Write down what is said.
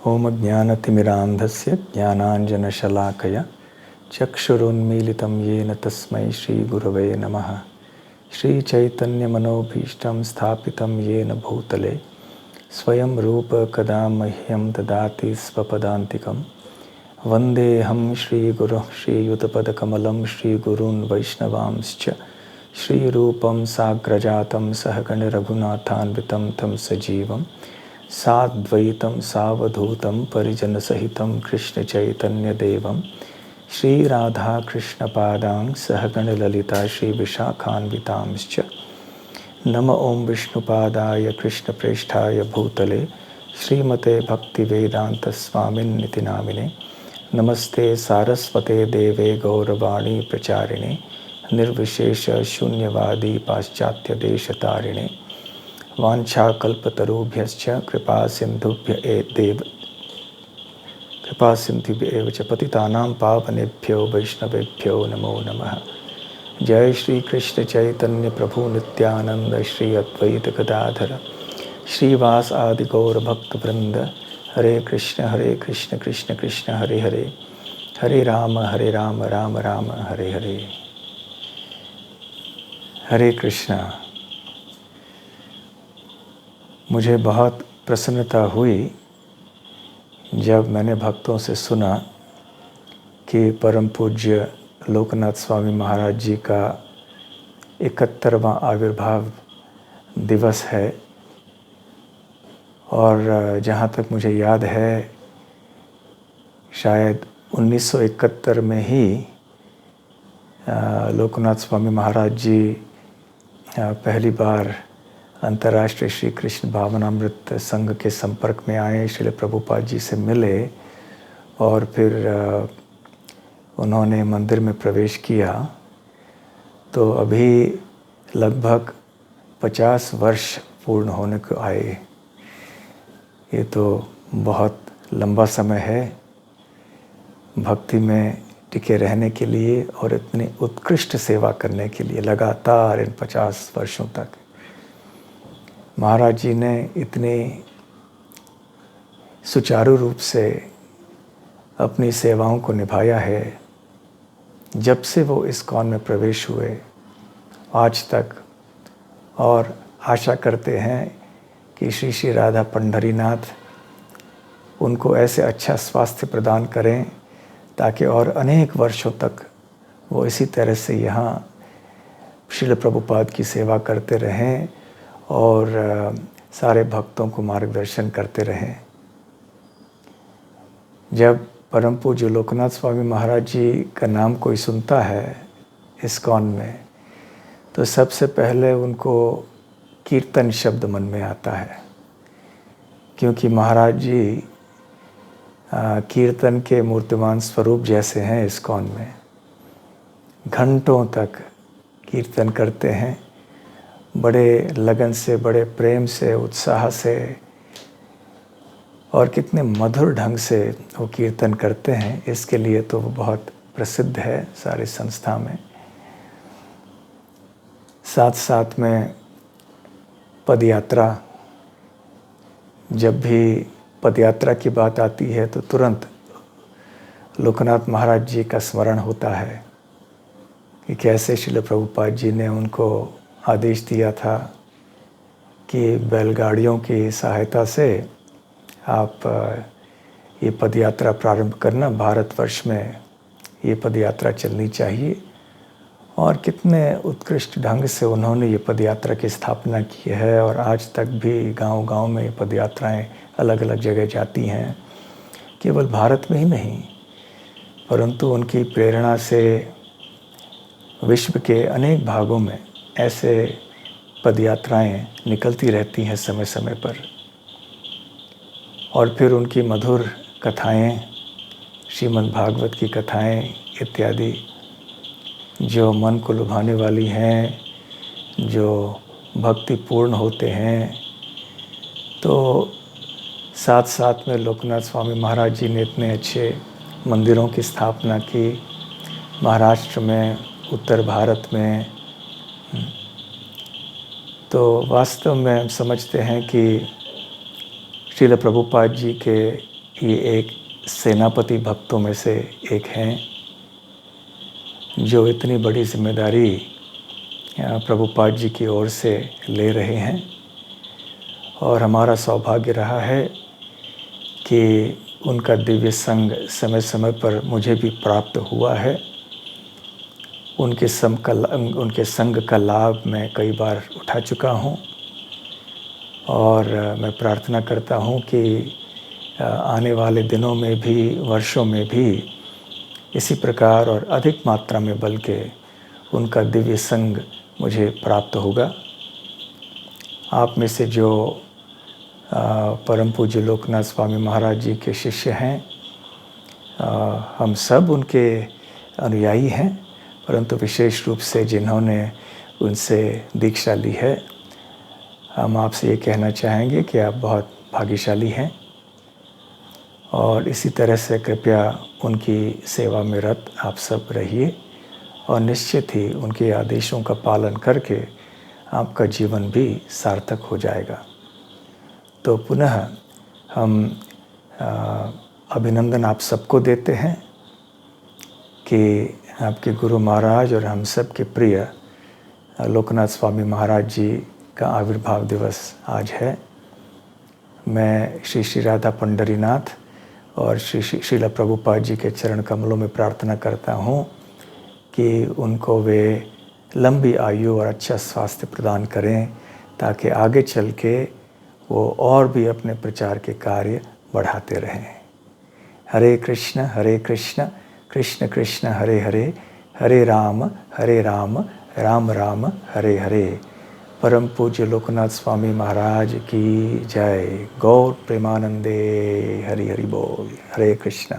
ओम ज्ञानतिमिरान्धस्य ज्ञानाञ्जनशलाकया चक्षुरुन्मीलितं येन तस्मै श्रीगुरवे नमः। श्रीचैतन्यमनोभीष्टं स्थापितं येन भूतले स्वयं रूप कदा मह्यं ददाति स्वपदान्तिकं। वन्देऽहं श्रीगुरुः श्रीयुतपदकमलं श्रीगुरून् वैष्णवांश्च श्रीरूपं साग्रजातं सहगणरघुनाथान्वितं तं सजीवं साद्वैतं सावधूतं परिजनसहितं कृष्णचैतन्यदेवं श्रीराधाकृष्णपादां सहगणललिता श्रीविशाखान्वितांश्च। नम ओं विष्णुपादाय कृष्णप्रेष्ठाय भूतले श्रीमते भक्तिवेदान्तस्वामिन्निति नामिने। नमस्ते सारस्वते देवे गौरवाणी प्रचारिणे निर्विशेष शून्यवादी पाश्चात्यदेशतारिणे। वाञ्छाकल्पतरुभ्यश्च कृपा सिन्धुभ्य एव च पतितानां पावनेभ्यो वैष्णवेभ्यो नमो नमः। जय श्री कृष्ण चैतन्य प्रभु नित्यानंद श्री अद्वैत गदाधर श्रीवास आदि गौर भक्त वृंद। हरे कृष्ण कृष्ण कृष्ण हरे हरे, हरे राम राम राम हरे हरे। हरे कृष्णा। मुझे बहुत प्रसन्नता हुई जब मैंने भक्तों से सुना कि परम पूज्य लोकनाथ स्वामी महाराज जी का 71वां आविर्भाव दिवस है। और जहाँ तक मुझे याद है शायद 1971 में ही लोकनाथ स्वामी महाराज जी पहली बार अंतर्राष्ट्रीय श्री कृष्ण भावनामृत संघ के संपर्क में आए, श्रील प्रभुपाद जी से मिले और फिर उन्होंने मंदिर में प्रवेश किया। तो अभी लगभग 50 वर्ष पूर्ण होने को आए। ये तो बहुत लंबा समय है भक्ति में टिके रहने के लिए और इतनी उत्कृष्ट सेवा करने के लिए। लगातार इन 50 वर्षों तक महाराज जी ने इतने सुचारू रूप से अपनी सेवाओं को निभाया है जब से वो इस्कॉन में प्रवेश हुए आज तक। और आशा करते हैं कि श्री श्री राधा पंढरीनाथ उनको ऐसे अच्छा स्वास्थ्य प्रदान करें ताकि और अनेक वर्षों तक वो इसी तरह से यहाँ श्रील प्रभुपाद की सेवा करते रहें और सारे भक्तों को मार्गदर्शन करते रहें। जब परम पूज्य लोकनाथ स्वामी महाराज जी का नाम कोई सुनता है इस्कॉन में तो सबसे पहले उनको कीर्तन शब्द मन में आता है, क्योंकि महाराज जी कीर्तन के मूर्तिमान स्वरूप जैसे हैं। इस्कॉन में घंटों तक कीर्तन करते हैं, बड़े लगन से, बड़े प्रेम से, उत्साह से और कितने मधुर ढंग से वो कीर्तन करते हैं। इसके लिए तो वो बहुत प्रसिद्ध है सारी संस्था में। साथ साथ में पदयात्रा, जब भी पदयात्रा की बात आती है तो तुरंत लोकनाथ महाराज जी का स्मरण होता है कि कैसे श्रील प्रभुपाद जी ने उनको आदेश दिया था कि बैलगाड़ियों की सहायता से आप ये पदयात्रा प्रारंभ करना। भारतवर्ष में ये पदयात्रा चलनी चाहिए। और कितने उत्कृष्ट ढंग से उन्होंने ये पदयात्रा की स्थापना की है और आज तक भी गांव-गांव में ये पदयात्राएं अलग अलग जगह जाती हैं। केवल भारत में ही नहीं परंतु उनकी प्रेरणा से विश्व के अनेक भागों में ऐसे पदयात्राएं निकलती रहती हैं समय समय पर। और फिर उनकी मधुर कथाएं, श्रीमद् भागवत की कथाएं इत्यादि जो मन को लुभाने वाली हैं, जो भक्तिपूर्ण होते हैं। तो साथ साथ में लोकनाथ स्वामी महाराज जी ने इतने अच्छे मंदिरों की स्थापना की महाराष्ट्र में, उत्तर भारत में। तो वास्तव में हम समझते हैं कि श्रील प्रभुपाद जी के ये एक सेनापति भक्तों में से एक हैं जो इतनी बड़ी जिम्मेदारी प्रभुपाद जी की ओर से ले रहे हैं। और हमारा सौभाग्य रहा है कि उनका दिव्य संग समय समय पर मुझे भी प्राप्त हुआ है। उनके संग का लाभ मैं कई बार उठा चुका हूँ और मैं प्रार्थना करता हूँ कि आने वाले दिनों में भी, वर्षों में भी इसी प्रकार और अधिक मात्रा में बल्कि उनका दिव्य संग मुझे प्राप्त होगा। आप में से जो परम पूज्य लोकनाथ स्वामी महाराज जी के शिष्य हैं, हम सब उनके अनुयायी हैं, परंतु विशेष रूप से जिन्होंने उनसे दीक्षा ली है, हम आपसे ये कहना चाहेंगे कि आप बहुत भाग्यशाली हैं। और इसी तरह से कृपया उनकी सेवा में रत आप सब रहिए और निश्चित ही उनके आदेशों का पालन करके आपका जीवन भी सार्थक हो जाएगा। तो पुनः हम अभिनंदन आप सबको देते हैं कि आपके गुरु महाराज और हम सब के प्रिय लोकनाथ स्वामी महाराज जी का आविर्भाव दिवस आज है। मैं श्री श्री राधा पंडरीनाथ और श्री श्रील प्रभुपाद जी के चरण कमलों में प्रार्थना करता हूँ कि उनको वे लंबी आयु और अच्छा स्वास्थ्य प्रदान करें, ताकि आगे चल के वो और भी अपने प्रचार के कार्य बढ़ाते रहें। हरे कृष्ण कृष्ण कृष्ण हरे हरे, हरे राम राम राम हरे हरे। परम पूज्य लोकनाथ स्वामी महाराज की जय। गौर प्रेमानंदे। हरि हरि बोल। हरे कृष्ण।